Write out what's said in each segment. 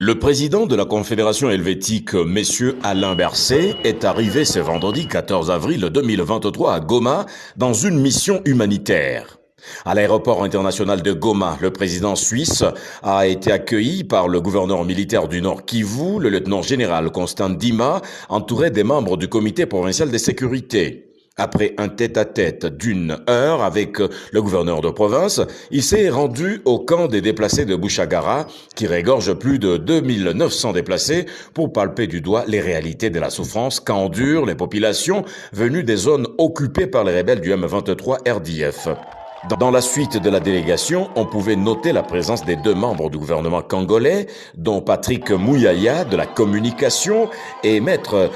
Le président de la Confédération helvétique, M. Alain Berset, est arrivé ce vendredi 14 avril 2023 à Goma dans une mission humanitaire. À l'aéroport international de Goma, le président suisse a été accueilli par le gouverneur militaire du Nord Kivu, le lieutenant-général Constant Dima, entouré des membres du comité provincial de sécurité. Après un tête-à-tête d'une heure avec le gouverneur de province, il s'est rendu au camp des déplacés de Bouchagara, qui régorge plus de 2900 déplacés, pour palper du doigt les réalités de la souffrance qu'endurent les populations venues des zones occupées par les rebelles du M23 RDF. Dans la suite de la délégation, on pouvait noter la présence des deux membres du gouvernement congolais, dont Patrick Mouyaya de la communication et maître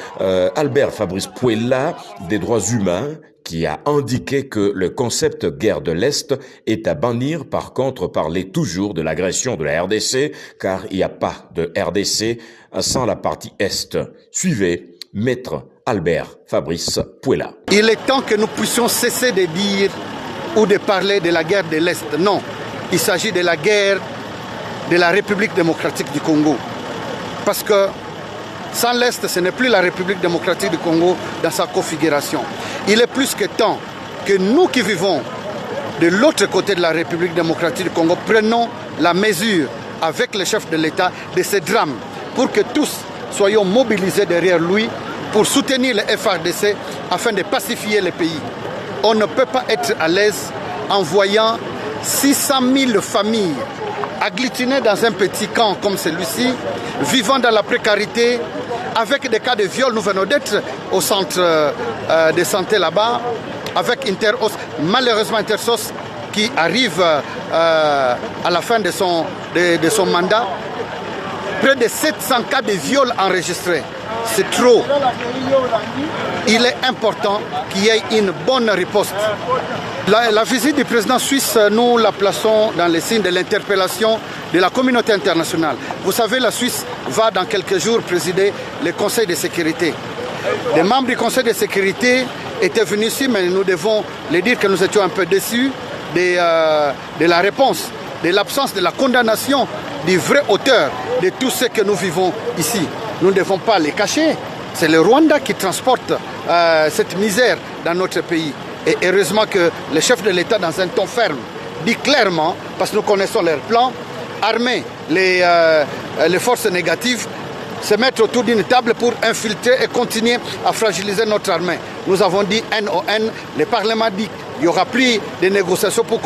Albert Fabrice Puella des droits humains, qui a indiqué que le concept guerre de l'Est est à bannir. Par contre, parler toujours de l'agression de la RDC, car il n'y a pas de RDC sans la partie Est. Suivez maître Albert Fabrice Puella. Il est temps que nous puissions cesser de dire ou de parler de la guerre de l'Est. Non, il s'agit de la guerre de la République démocratique du Congo. Parce que sans l'Est, ce n'est plus la République démocratique du Congo dans sa configuration. Il est plus que temps que nous qui vivons de l'autre côté de la République démocratique du Congo prenons la mesure avec le chef de l'État de ce drame pour que tous soyons mobilisés derrière lui pour soutenir le FARDC afin de pacifier le pays. On ne peut pas être à l'aise en voyant 600 000 familles agglutinées dans un petit camp comme celui-ci, vivant dans la précarité, avec des cas de viol. Nous venons d'être au centre de santé là-bas, avec Intersos, malheureusement Intersos qui arrive à la fin de son mandat. Près de 700 cas de viol enregistrés. C'est trop. Il est important qu'il y ait une bonne riposte. La visite du président suisse, nous la plaçons dans les signes de l'interpellation de la communauté internationale. Vous savez, la Suisse va dans quelques jours présider le Conseil de sécurité. Les membres du Conseil de sécurité étaient venus ici, mais nous devons les dire que nous étions un peu déçus de la réponse, de l'absence de la condamnation du vrai auteur de tout ce que nous vivons ici. Nous ne devons pas les cacher. C'est le Rwanda qui transporte cette misère dans notre pays. Et heureusement que le chef de l'État, dans un ton ferme, dit clairement, parce que nous connaissons leur plan, armer les forces négatives, se mettre autour d'une table pour infiltrer et continuer à fragiliser notre armée. Nous avons dit NON, le Parlement dit qu'il n'y aura plus de négociations pour